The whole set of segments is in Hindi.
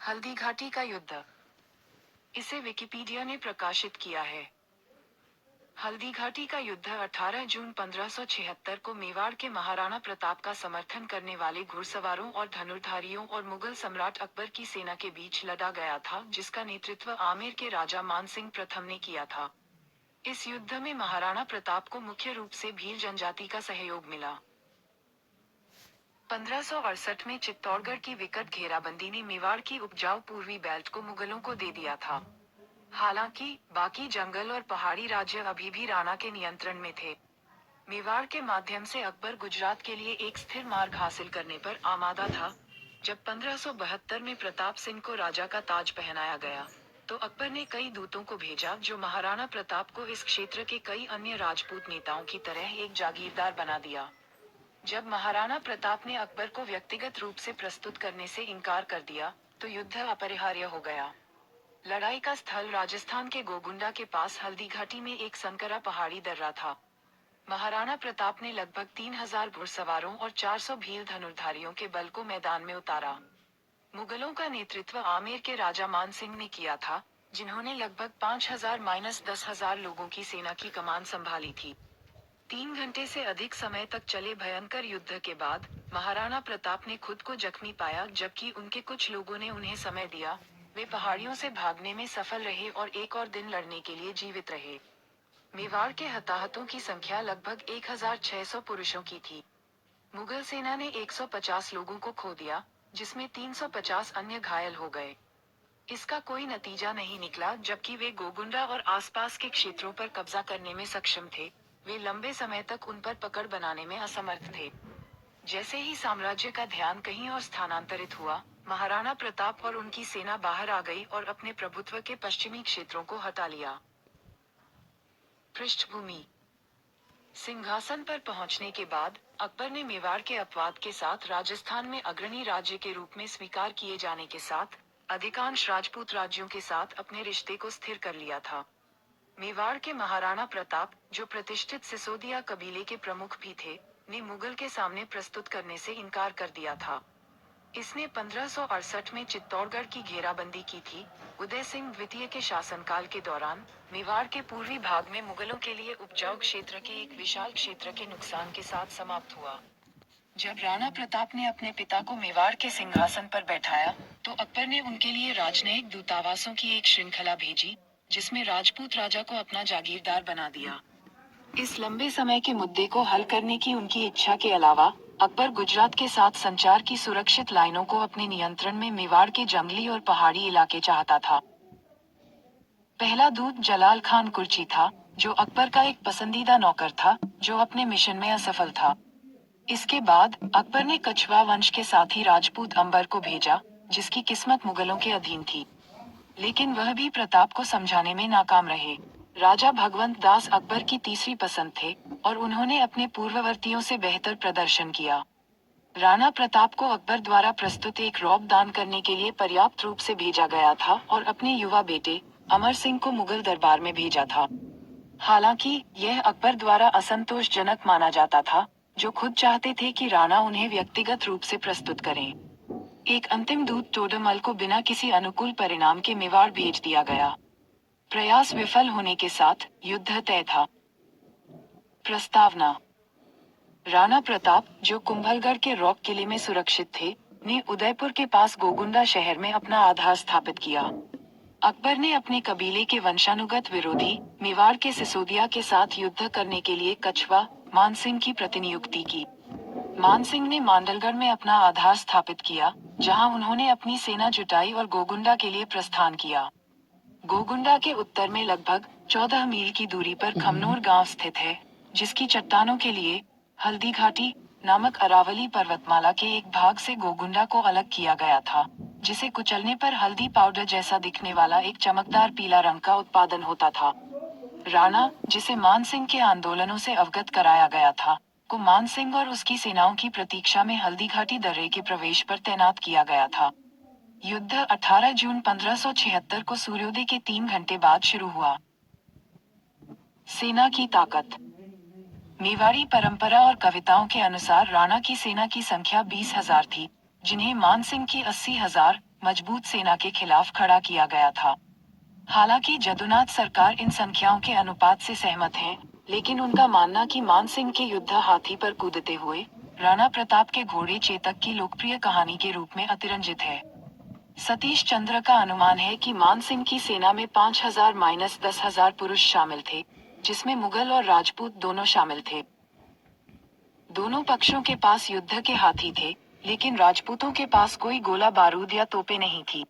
हल्दीघाटी का युद्ध। इसे विकिपीडिया ने प्रकाशित किया है। हल्दीघाटी का युद्ध 18 जून 1576 को मेवाड़ के महाराणा प्रताप का समर्थन करने वाले घुड़सवारों और धनुर्धारियों और मुगल सम्राट अकबर की सेना के बीच लड़ा गया था, जिसका नेतृत्व आमेर के राजा मानसिंह प्रथम ने किया था। इस युद्ध में महाराणा प्रताप को मुख्य रूप से भील जनजाति का सहयोग मिला। 1568 में चित्तौड़गढ़ की विकट घेराबंदी ने मेवाड़ की उपजाऊ पूर्वी बेल्ट को मुगलों को दे दिया था। हालांकि बाकी जंगल और पहाड़ी राज्य अभी भी राणा के नियंत्रण में थे। मेवाड़ के माध्यम से अकबर गुजरात के लिए एक स्थिर मार्ग हासिल करने पर आमादा था। जब 1572 में प्रताप सिंह को राजा का ताज पहनाया गया, तो अकबर ने कई दूतों को भेजा जो महाराणा प्रताप को इस क्षेत्र के कई अन्य राजपूत नेताओं की तरह एक जागीरदार बना दिया। जब महाराणा प्रताप ने अकबर को व्यक्तिगत रूप से प्रस्तुत करने से इनकार कर दिया, तो युद्ध अपरिहार्य हो गया। लड़ाई का स्थल राजस्थान के गोगुंडा के पास हल्दीघाटी में एक संकरा पहाड़ी दर्रा था। महाराणा प्रताप ने लगभग 3000 घुड़सवारों और 400 भील धनुर्धारियों के बल को मैदान में उतारा। मुगलों का नेतृत्व आमेर के राजा मान सिंह ने किया था, जिन्होंने लगभग 5000-10,000 लोगों की सेना की कमान संभाली थी। 3 घंटे से अधिक समय तक चले भयंकर युद्ध के बाद महाराणा प्रताप ने खुद को जख्मी पाया, जबकि उनके कुछ लोगों ने उन्हें समय दिया। वे पहाड़ियों से भागने में सफल रहे और एक और दिन लड़ने के लिए जीवित रहे। मेवाड़ के हताहतों की संख्या लगभग 1600 पुरुषों की थी। मुगल सेना ने 150 लोगों को खो दिया, जिसमें 350 अन्य घायल हो गए। इसका कोई नतीजा नहीं निकला, जबकि वे गोगुंडा और आसपास के क्षेत्रों पर कब्जा करने में सक्षम थे। वे लंबे समय तक उन पर पकड़ बनाने में असमर्थ थे। जैसे ही साम्राज्य का ध्यान कहीं और स्थानांतरित हुआ, महाराणा प्रताप और उनकी सेना बाहर आ गई और अपने प्रभुत्व के पश्चिमी क्षेत्रों को हटा लिया। पृष्ठभूमि। सिंहासन पर पहुंचने के बाद अकबर ने मेवाड़ के अपवाद के साथ राजस्थान में अग्रणी राज्य के रूप में स्वीकार किए जाने के साथ अधिकांश राजपूत राज्यों के साथ अपने रिश्ते को स्थिर कर लिया था। मेवाड़ के महाराणा प्रताप, जो प्रतिष्ठित सिसोदिया कबीले के प्रमुख भी थे, ने मुगल के सामने प्रस्तुत करने से इनकार कर दिया था। इसने 1568 में चित्तौड़गढ़ की घेराबंदी की थी। उदय सिंह द्वितीय के शासनकाल के दौरान मेवाड़ के पूर्वी भाग में मुगलों के लिए उपजाऊ क्षेत्र के एक विशाल क्षेत्र के नुकसान के साथ समाप्त हुआ। जब राणा प्रताप ने अपने पिता को मेवाड़ के सिंहासन पर बैठाया, तो अकबर ने उनके लिए राजनयिक दूतावासों की एक श्रृंखला भेजी, जिसमें राजपूत राजा को अपना जागीरदार बना दिया। इस लंबे समय के मुद्दे को हल करने की उनकी इच्छा के अलावा अकबर गुजरात के साथ संचार की सुरक्षित लाइनों को अपने नियंत्रण में मेवाड़ के जंगली और पहाड़ी इलाके चाहता था। पहला दूत जलाल खान कुर्ची था, जो अकबर का एक पसंदीदा नौकर था, जो अपने मिशन में असफल था। इसके बाद अकबर ने कछवा वंश के साथी राजपूत अंबर को भेजा, जिसकी किस्मत मुगलों के अधीन थी। लेकिन वह भी प्रताप को समझाने में नाकाम रहे। राजा भगवंत दास अकबर की तीसरी पसंद थे, और उन्होंने अपने पूर्ववर्तियों से बेहतर प्रदर्शन किया। राणा प्रताप को अकबर द्वारा प्रस्तुत एक रौब दान करने के लिए पर्याप्त रूप से भेजा गया था और अपने युवा बेटे अमर सिंह को मुगल दरबार में भेजा था। हालांकि यह अकबर द्वारा असंतोषजनक माना जाता था, जो खुद चाहते थे कि राणा उन्हें व्यक्तिगत रूप से प्रस्तुत करें। एक अंतिम दूत टोडरमल को बिना किसी अनुकूल परिणाम के मेवाड़ भेज दिया गया। प्रयास विफल होने के साथ युद्ध तय था। प्रस्तावना। राणा प्रताप, जो कुंभलगढ़ के रॉक किले में सुरक्षित थे, ने उदयपुर के पास गोगुंडा शहर में अपना आधार स्थापित किया। अकबर ने अपने कबीले के वंशानुगत विरोधी मेवाड़ के सिसोदिया के साथ युद्ध करने के लिए कछवा मानसिंह की प्रतिनियुक्ति की। मानसिंह ने मांडलगढ़ में अपना आधार स्थापित किया, जहां उन्होंने अपनी सेना जुटाई और गोगुंडा के लिए प्रस्थान किया। गोगुंडा के उत्तर में लगभग 14 मील की दूरी पर खमनोर गांव स्थित है, जिसकी चट्टानों के लिए हल्दी घाटी नामक अरावली पर्वतमाला के एक भाग से गोगुंडा को अलग किया गया था, जिसे कुचलने पर हल्दी पाउडर जैसा दिखने वाला एक चमकदार पीला रंग का उत्पादन होता था। राणा, जिसे मानसिंह के आंदोलनों से अवगत कराया गया था, को मानसिंह और उसकी सेनाओं की प्रतीक्षा में हल्दीघाटी दर्रे के प्रवेश पर तैनात किया गया था। युद्ध 18 जून 1576 को सूर्योदय के 3 घंटे बाद शुरू हुआ। सेना की ताकत। मेवाड़ी परंपरा और कविताओं के अनुसार राणा की सेना की संख्या 20,000 थी, जिन्हें मानसिंह की 80,000, मजबूत सेना के खिलाफ खड़ा किया गया था। हालांकि जदुनाथ सरकार इन संख्याओं के अनुपात से सहमत है, लेकिन उनका मानना कि मानसिंह के युद्ध हाथी पर कूदते हुए राणा प्रताप के घोड़े चेतक की लोकप्रिय कहानी के रूप में अतिरंजित है। सतीश चंद्र का अनुमान है कि मानसिंह की सेना में 5,000-10,000 पुरुष शामिल थे, जिसमें मुगल और राजपूत दोनों शामिल थे। दोनों पक्षों के पास युद्ध के हाथी थे, लेकिन राजपूतों के पास कोई गोला बारूद या तोपें नहीं थी।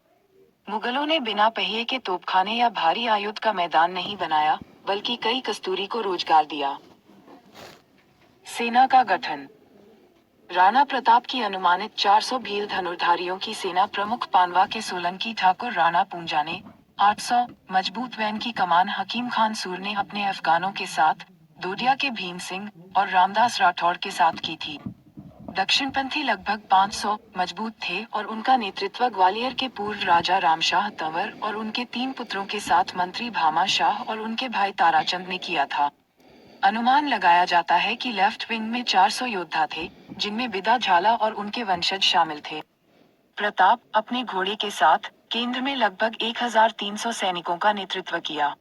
मुगलों ने बिना पहिए के तोपखाने या भारी आयुध का मैदान नहीं बनाया, बल्कि कई कस्तूरी को रोजगार दिया। सेना का गठन। राणा प्रताप की अनुमानित 400 भील धनुर्धारियों की सेना प्रमुख पानवा के सोलंकी ठाकुर राणा पूंजा ने 800, मजबूत वैन की कमान हकीम खान सूर ने अपने अफगानों के साथ, दोडिया के भीम सिंह और रामदास राठौड़ के साथ की थी। दक्षिणपंथी लगभग 500 मजबूत थे और उनका नेतृत्व ग्वालियर के पूर्व राजा रामशाह तंवर और उनके 3 पुत्रों के साथ मंत्री भामा शाह और उनके भाई ताराचंद ने किया था। अनुमान लगाया जाता है कि लेफ्ट विंग में 400 योद्धा थे, जिनमें बिदा झाला और उनके वंशज शामिल थे। प्रताप अपने घोड़े के साथ केंद्र में लगभग 1,300 सैनिकों का नेतृत्व किया।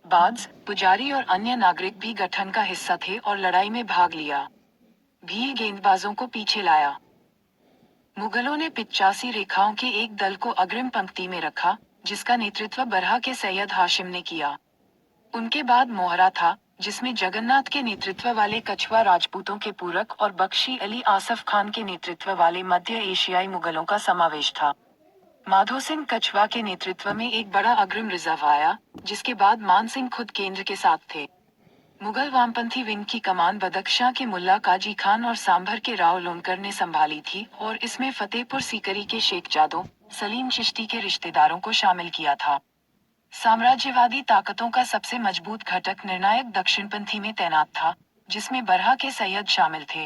बाज, पुजारी और अन्य नागरिक भी गठन का हिस्सा थे और लड़ाई में भाग लिया। भील गेंदबाजों को पीछे लाया। मुगलों ने 85 रेखाओं के एक दल को अग्रिम पंक्ति में रखा, जिसका नेतृत्व बरहा के सैयद हाशिम ने किया। उनके बाद मोहरा था, जिसमें जगन्नाथ के नेतृत्व वाले कछवा राजपूतों के पूरक और बख्शी अली आसफ खान के नेतृत्व वाले मध्य एशियाई मुगलों का समावेश था। माधो सिंह कछवा के नेतृत्व में एक बड़ा अग्रिम रिजर्व आया, जिसके बाद मान सिंह खुद केंद्र के साथ थे। मुगल वामपंथी विंग की कमान बदख्शां के मुल्ला काजी खान और सांभर के राव लोनकर ने संभाली थी और इसमें फतेहपुर सीकरी के शेख जादो, सलीम चिश्ती के रिश्तेदारों को शामिल किया था। साम्राज्यवादी ताकतों का सबसे मजबूत घटक निर्णायक दक्षिणपंथी में तैनात था, जिसमें बरहा के सैयद शामिल थे।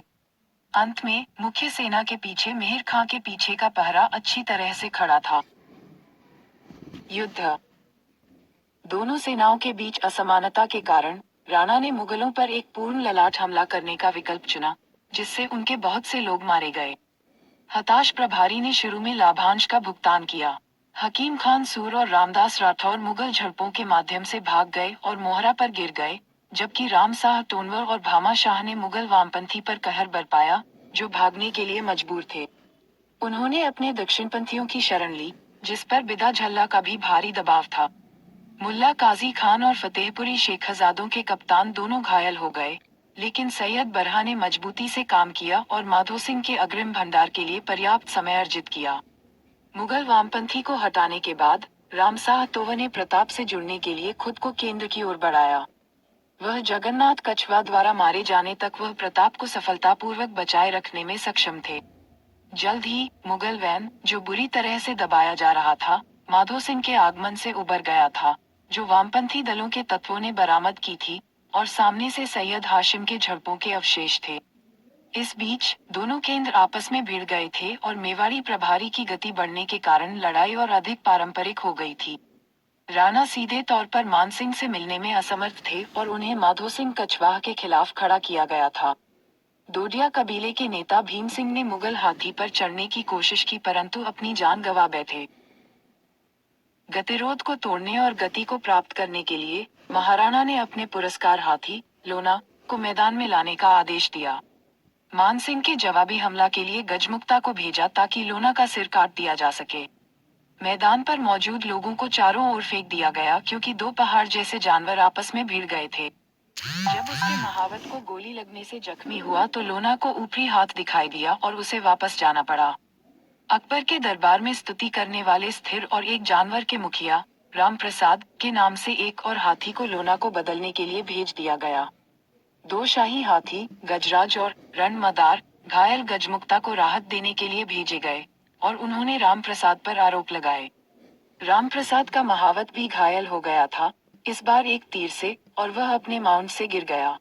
अंत में मुख्य सेना के पीछे मेहर खां के पीछे का पहरा अच्छी तरह से खड़ा था। युद्ध। दोनों सेनाओं के बीच असमानता के कारण राणा ने मुगलों पर एक पूर्ण ललाट हमला करने का विकल्प चुना, जिससे उनके बहुत से लोग मारे गए। हताश प्रभारी ने शुरू में लाभांश का भुगतान किया। हकीम खान सूर और रामदास राठौर मुगल झड़पों के माध्यम से भाग गए और मोहरा पर गिर गए, जबकि राम शाह टोनवर और भामा शाह ने मुगल वामपंथी पर कहर बरपाया, जो भागने के लिए मजबूर थे। उन्होंने अपने दक्षिणपंथियों की शरण ली, जिस पर बिदा झल्ला का भी भारी दबाव था। मुल्ला काजी खान और फतेहपुरी शेखजादों के कप्तान दोनों घायल हो गए, लेकिन सैयद बरहा ने मजबूती से काम किया और माधो सिंह के अग्रिम भंडार के लिए पर्याप्त समय अर्जित किया। मुगल वामपंथी को हटाने के बाद रामशाह तोवर ने प्रताप से जुड़ने के लिए खुद को केंद्र की ओर बढ़ाया। वह जगन्नाथ कछवा द्वारा मारे जाने तक वह प्रताप को सफलतापूर्वक बचाए रखने में सक्षम थे। जल्द ही मुगल वैन, जो बुरी तरह से दबाया जा रहा था, माधो सिंह के आगमन से उबर गया था, जो वामपंथी दलों के तत्वों ने बरामद की थी, और सामने से सैयद हाशिम के झड़पों के अवशेष थे। इस बीच दोनों केंद्र आपस में भिड़ गए थे और मेवाड़ी प्रभारी की गति बढ़ने के कारण लड़ाई और अधिक पारंपरिक हो गई थी। राणा सीधे तौर पर मानसिंह से मिलने में असमर्थ थे और उन्हें माधो सिंह कछवाह के खिलाफ खड़ा किया गया था। दोडिया कबीले के नेता भीम सिंह ने मुगल हाथी पर चढ़ने की कोशिश की, परंतु अपनी जान गंवा बैठे। गतिरोध को तोड़ने और गति को प्राप्त करने के लिए महाराणा ने अपने पुरस्कार हाथी लोना को मैदान में लाने का आदेश दिया। मानसिंह के जवाबी हमला के लिए गजमुक्ता को भेजा ताकि लोना का सिर काट दिया जा सके। मैदान पर मौजूद लोगों को चारों ओर फेंक दिया गया, क्योंकि दो पहाड़ जैसे जानवर आपस में भिड़ गए थे। जब उसके महावत को गोली लगने से जख्मी हुआ तो लोना को ऊपरी हाथ दिखाई दिया और उसे वापस जाना पड़ा। अकबर के दरबार में स्तुति करने वाले स्थिर और एक जानवर के मुखिया राम प्रसाद के नाम से एक और हाथी को लोना को बदलने के लिए भेज दिया गया। दो शाही हाथी गजराज और रणमदार घायल गजमुक्ता को राहत देने के लिए भेजे गए और उन्होंने राम प्रसाद पर आरोप लगाए। राम प्रसाद का महावत भी घायल हो गया था, इस बार एक तीर से, और वह अपने माउंट से गिर गया।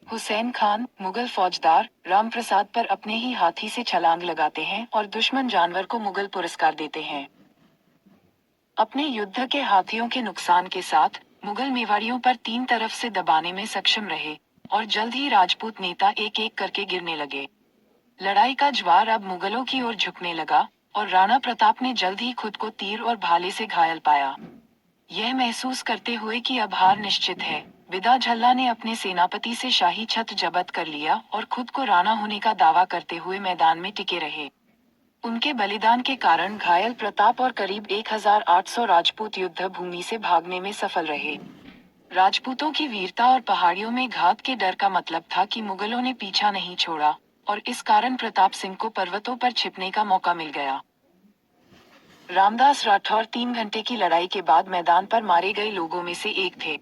हुसैन खान मुगल फौजदार राम प्रसाद पर अपने ही हाथी से छलांग लगाते हैं और दुश्मन जानवर को मुगल पुरस्कार देते हैं। अपने युद्ध के हाथियों के नुकसान के साथ मुगल मेवाड़ियों पर तीन तरफ से दबाने में सक्षम रहे और जल्द ही राजपूत नेता एक एक करके गिरने लगे। लड़ाई का ज्वार अब मुगलों की ओर झुकने लगा और राणा प्रताप ने जल्द ही खुद को तीर और भाले से घायल पाया। यह महसूस करते हुए कि अब हार निश्चित है, विदा झल्ला ने अपने सेनापति से शाही छत्र जब्त कर लिया और खुद को राणा होने का दावा करते हुए मैदान में टिके रहे। उनके बलिदान के कारण घायल प्रताप और करीब 1800 राजपूत युद्ध भूमि से भागने में सफल रहे। राजपूतों की वीरता और पहाड़ियों में घात के डर का मतलब था कि मुगलों ने पीछा नहीं छोड़ा, और इस कारण प्रताप सिंह को पर्वतों पर छिपने का मौका मिल गया। रामदास राठौर 3 घंटे की लड़ाई के बाद मैदान पर मारे गए लोगों में से एक थे।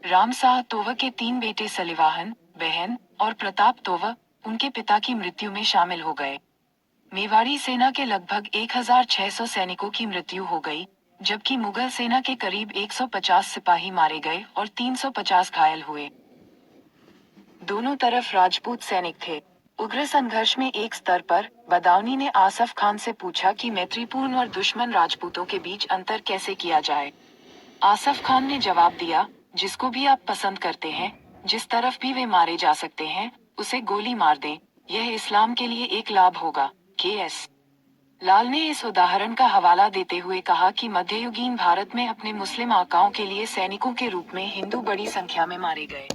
राम शाह तोव के 3 बेटे सलिवाहन, बहन और प्रताप तोव उनके पिता की मृत्यु में शामिल हो गए। मेवाड़ी सेना के लगभग 1600 सैनिकों की मृत्यु हो गई, जबकि मुगल सेना के करीब 150 सिपाही मारे गए और 350 घायल हुए। दोनों तरफ राजपूत सैनिक थे। उग्र संघर्ष में एक स्तर पर बदाऊनी ने आसफ खान से पूछा कि मैत्रीपूर्ण और दुश्मन राजपूतों के बीच अंतर कैसे किया जाए। आसफ खान ने जवाब दिया, जिसको भी आप पसंद करते हैं, जिस तरफ भी वे मारे जा सकते हैं, उसे गोली मार दें, यह इस्लाम के लिए एक लाभ होगा। के.एस. लाल ने इस उदाहरण का हवाला देते हुए कहा कि मध्ययुगीन भारत में अपने मुस्लिम आकाओं के लिए सैनिकों के रूप में हिंदू बड़ी संख्या में मारे गए।